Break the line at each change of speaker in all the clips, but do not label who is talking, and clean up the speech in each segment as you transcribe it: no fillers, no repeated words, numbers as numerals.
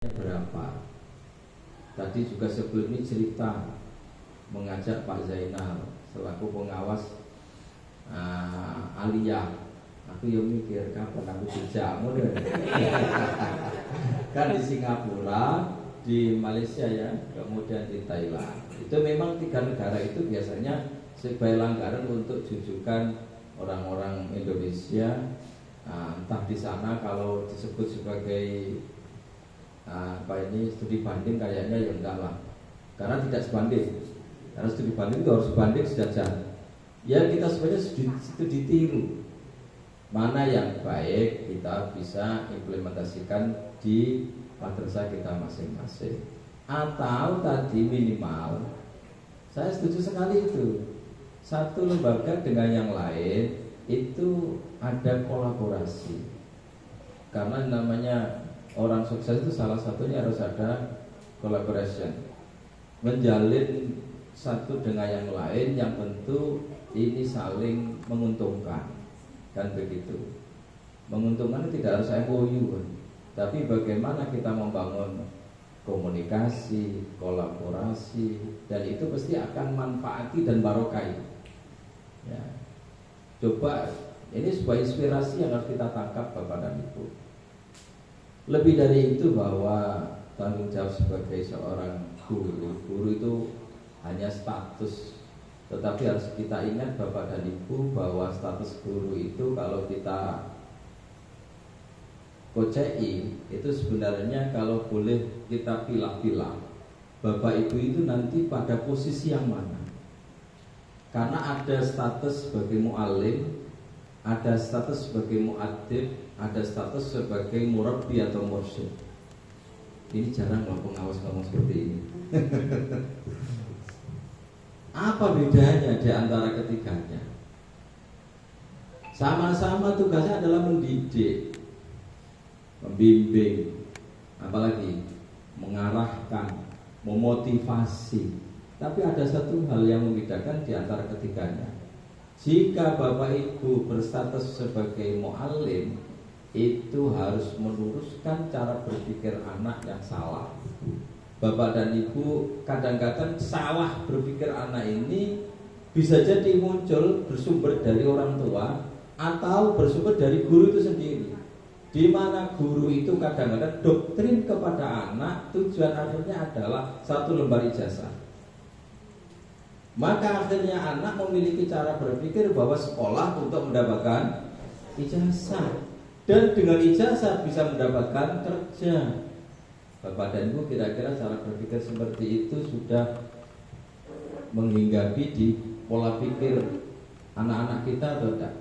berapa. Tadi juga sebelum ini cerita mengajak Pak Zainal selaku pengawas aliyah. Aku yang mikir kapan aku dijamu deh. Kan di Singapura, di Malaysia ya, kemudian di Thailand. Itu memang 3 negara itu biasanya sebagai langgaran untuk jujukan orang-orang Indonesia. Entah di sana kalau disebut sebagai studi banding kayaknya ya enggak lah, karena tidak sebanding. Karena studi banding itu harus banding sejajar. Ya kita sebenarnya itu ditiru. Mana yang baik kita bisa implementasikan di madrasah kita masing-masing. Atau tadi minimal, saya setuju sekali itu, satu lembaga dengan yang lain itu ada kolaborasi. Karena namanya orang sukses itu salah satunya harus ada collaboration, menjalin satu dengan yang lain yang tentu ini saling menguntungkan. Kan begitu. Menguntungkan tidak harus MOU, tapi bagaimana kita membangun komunikasi, kolaborasi, dan itu pasti akan manfaati dan barokai. Ya. Coba, ini sebuah inspirasi yang harus kita tangkap Bapak dan Ibu. Lebih dari itu, bahwa tanggung jawab sebagai seorang guru itu hanya status. Tetapi harus kita ingat Bapak dan Ibu bahwa status guru itu kalau kita kocei, itu sebenarnya kalau boleh kita pilah-pilah, Bapak Ibu itu nanti pada posisi yang mana. Karena ada status sebagai mu'alim, ada status sebagai mu'adib, ada status sebagai murabbi atau mursyid. Ini jarang loh pengawas ngomong seperti ini. Apa bedanya di antara ketiganya? Sama-sama tugasnya adalah mendidik, membimbing, apalagi mengarahkan, memotivasi. Tapi ada satu hal yang membedakan di antara ketiganya. Jika Bapak Ibu berstatus sebagai mu'alim, itu harus meluruskan cara berpikir anak yang salah. Bapak dan Ibu kadang-kadang salah berpikir anak ini bisa jadi muncul bersumber dari orang tua atau bersumber dari guru itu sendiri. Di mana guru itu kadang-kadang doktrin kepada anak tujuan akhirnya adalah satu lembar ijazah. Maka akhirnya anak memiliki cara berpikir bahwa sekolah untuk mendapatkan ijazah, dan dengan ijazah bisa mendapatkan kerja. Bapak dan Ibu kira-kira cara berpikir seperti itu sudah menghinggapi di pola pikir anak-anak kita atau tidak?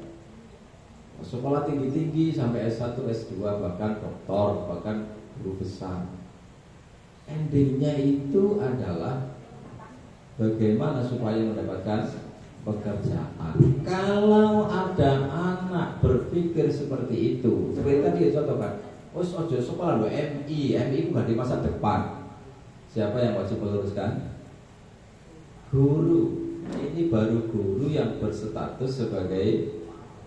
Sekolah tinggi-tinggi sampai S1, S2, bahkan doktor, bahkan guru besar. Endingnya itu adalah bagaimana supaya mendapatkan pekerjaan. Kalau ada anak berpikir seperti itu, seperti tadi contohkan, ojo sekolah lo MI itu gak di masa depan. Siapa yang wajib meluruskan? Guru. Ini baru guru yang berstatus sebagai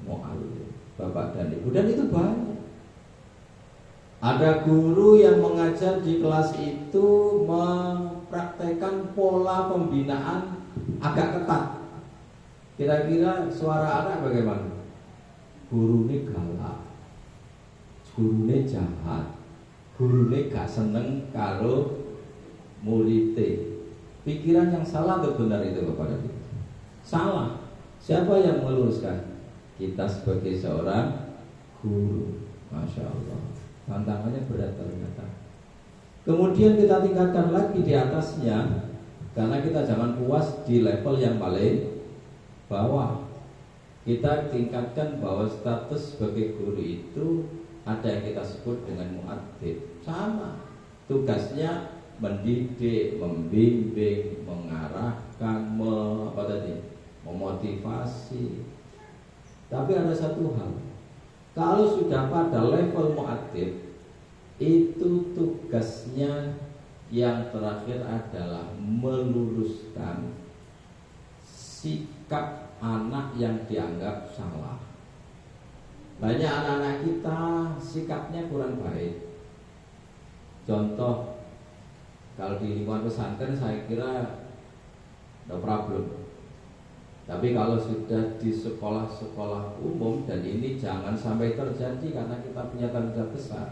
mu'alim, Bapak dan Ibu. Dan itu banyak. Ada guru yang mengajar di kelas itu mempraktekkan pola pembinaan agak ketat. Kira-kira suara anak bagaimana? Guru ini galak, guru ini jahat, guru ini gak seneng kalau muridé. Pikiran yang salah atau benar itu Bapak dan Ibu? Salah. Siapa yang meluruskan? Kita sebagai seorang guru. Masya Allah, tantangannya berat ternyata. Kemudian kita tingkatkan lagi di atasnya, karena kita jangan puas di level yang paling bawah. Kita tingkatkan bahwa status sebagai guru itu ada yang kita sebut dengan mu'adib. Sama, tugasnya mendidik, membimbing, mengarahkan, memotivasi. Tapi ada satu hal, kalau sudah pada level mu'adib, itu tugasnya yang terakhir adalah meluruskan sikap anak yang dianggap salah. Banyak anak-anak kita sikapnya kurang baik, Contoh, kalau di lingkungan pesantren saya kira no problem. Tapi kalau sudah di sekolah-sekolah umum, dan ini jangan sampai terjadi karena kita punya tanggung jawab besar.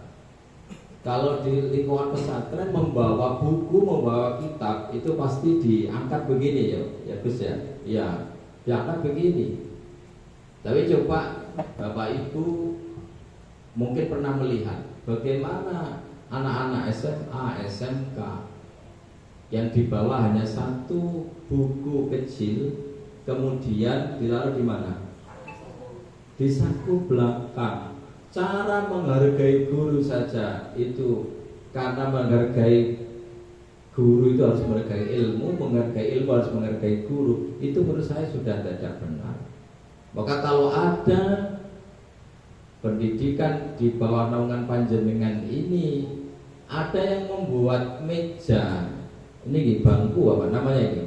Kalau di lingkungan pesantren membawa buku, membawa kitab, itu pasti diangkat begini ya Gus ya. Iya, diangkat begini. Tapi coba Bapak Ibu mungkin pernah melihat bagaimana anak-anak SMA, SMK yang dibawa hanya satu buku kecil, kemudian ditaruh di mana? Di saku belakang. Cara menghargai guru saja itu, karena menghargai guru itu harus menghargai ilmu, menghargai ilmu harus menghargai guru. Itu menurut saya sudah tidak benar. Maka kalau ada pendidikan di bawah naungan panjenengan ini, ada yang membuat meja, ini bangku apa namanya ini?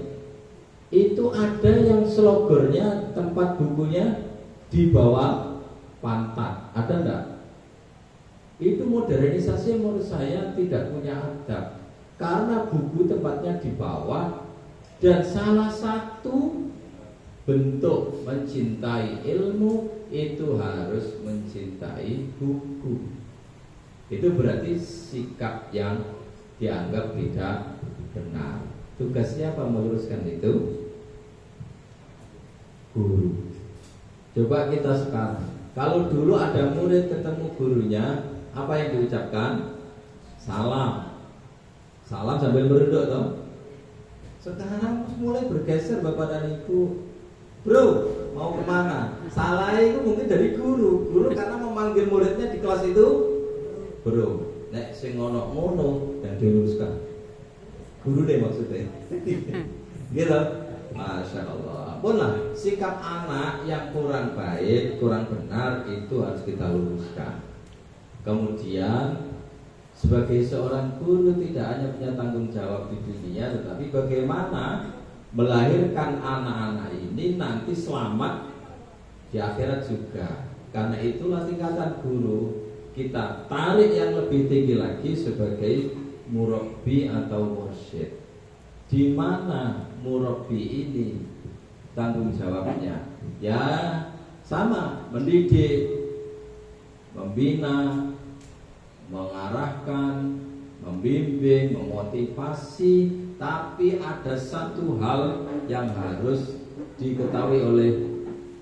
Itu ada yang slogernya tempat bukunya di bawah pantat, ada enggak? Itu modernisasi menurut saya tidak punya adab, karena buku tempatnya di bawah, dan salah satu bentuk mencintai ilmu itu harus mencintai buku. Itu berarti sikap yang dianggap tidak benar. Tugas siapa meluruskan itu? Guru. Coba kita sekarang, kalau dulu ada murid ketemu gurunya, apa yang diucapkan? Salam. Salam sambil merunduk toh. Sekarang mulai bergeser Bapak dan Ibu. Bro, mau kemana? Salah itu mungkin dari guru. Guru karena memanggil muridnya di kelas itu bro. Nek sing ngono-ngono dan diluruskan. Guru deh maksudnya. Gitu. Masya Allah. Punlah, sikap anak yang kurang baik, kurang benar itu harus kita luruskan. Kemudian sebagai seorang guru tidak hanya punya tanggung jawab di dunia, tetapi bagaimana melahirkan anak-anak ini nanti selamat di akhirat juga. Karena itulah tingkatan guru kita tarik yang lebih tinggi lagi sebagai murabbi atau mursyid. Di mana murabbi ini tanggung jawabnya? Ya sama, mendidik, membina, mengarahkan, membimbing, memotivasi. Tapi ada satu hal yang harus diketahui oleh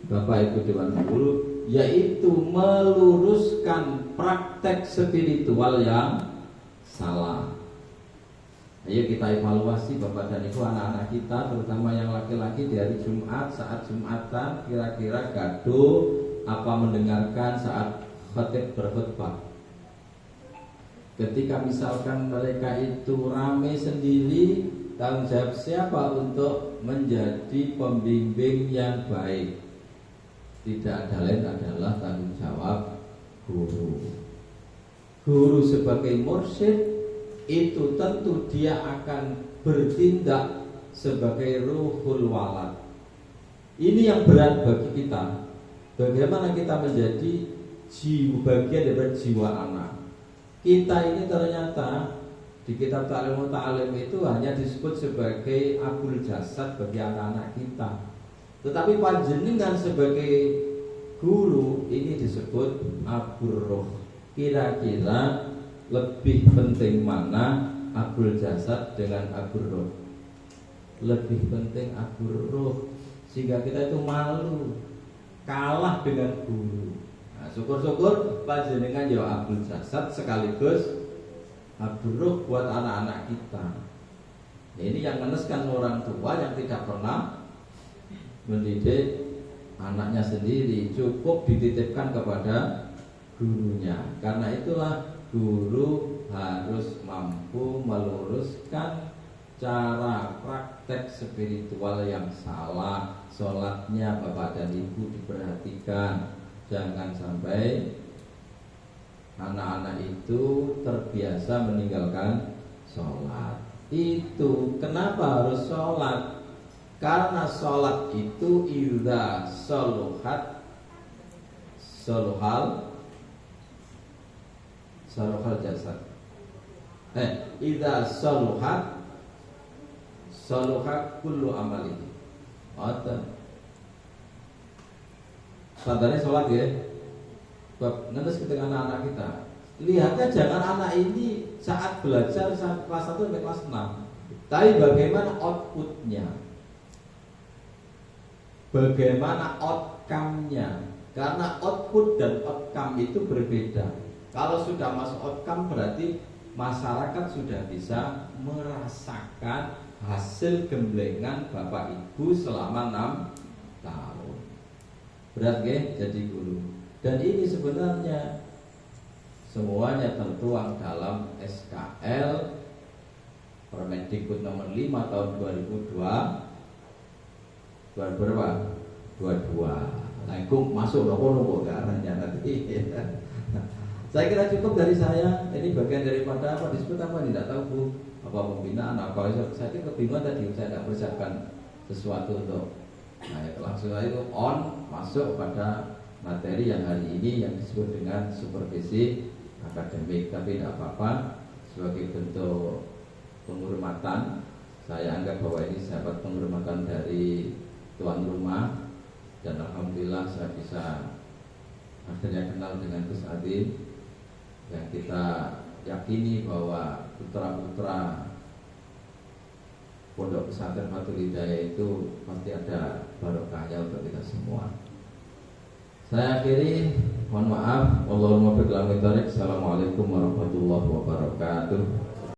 Bapak Ibu Dewan Guru, yaitu meluruskan praktek spiritual yang salah. Ayo kita evaluasi Bapak dan Ibu, anak-anak kita, terutama yang laki-laki, di hari Jumat, saat Jumatan, kira-kira gaduh apa mendengarkan saat khatib berkhutbah. Ketika misalkan mereka itu rame sendiri, tanggung jawab siapa untuk menjadi pembimbing yang baik? Tidak ada lain adalah tanggung jawab guru. Guru sebagai mursyid itu tentu dia akan bertindak sebagai ruhul walad. Ini yang berat bagi kita. Bagaimana kita menjadi bagian dari jiwa anak. Kita ini ternyata di kitab Ta'lim Ta'alim itu hanya disebut sebagai abul jasad bagi anak-anak kita. Tetapi panjenengan sebagai guru ini disebut abur roh. Kira-kira lebih penting mana abul jasad dengan abur roh? Lebih penting abur roh, sehingga kita itu malu kalah dengan guru. Nah, syukur-syukur panjenengan ya abul jasad sekaligus abur roh buat anak-anak kita. Nah, ini yang meneskan orang tua yang tidak pernah mendidik anaknya sendiri, cukup dititipkan kepada gurunya. Karena itulah guru harus mampu meluruskan cara praktek spiritual yang salah. Sholatnya Bapak dan Ibu diperhatikan, jangan sampai anak-anak itu terbiasa meninggalkan sholat. Itu kenapa harus sholat? Karena sholat itu idza saluhat saluhal jasad. Idza saluhat saluhat kullu amalihi. Padahal sholat ya. Bab nanti ketika anak-anak kita lihatnya jangan anak ini saat belajar saat kelas 1 sampai kelas 6, tapi bagaimana outputnya, bagaimana outcome-nya. Karena output dan outcome itu berbeda. Kalau sudah masuk outcome berarti masyarakat sudah bisa merasakan hasil gemblengan Bapak Ibu selama 6 tahun. Berat ya jadi guru. Dan ini sebenarnya semuanya tertuang dalam SKL Permendikbud nomor 5 tahun 2002 berapa? 22. Nah, itu masuk nopo karanya nanti. Saya kira cukup dari saya. Ini bagian daripada apa disebut apa tidak tahu Bu. Apa pembinaan apa saya kira kebingungan tadi saya tidak persiapkan sesuatu untuk langsung aja itu on masuk pada materi yang hari ini yang disebut dengan supervisi akademik. Tapi tidak apa-apa, sebagai bentuk penghormatan saya anggap bahwa ini sahabat penghormatan dari tuan rumah, dan alhamdulillah saya bisa akhirnya kenal dengan Gus Adin yang kita yakini bahwa putra-putra Pondok Pesantren Fathul Hidayah itu pasti ada barokahnya untuk kita semua. Saya akhiri, mohon maaf. Wallahul muwaffiq ila aqwamit thoriq. Assalamualaikum warahmatullahi wabarakatuh.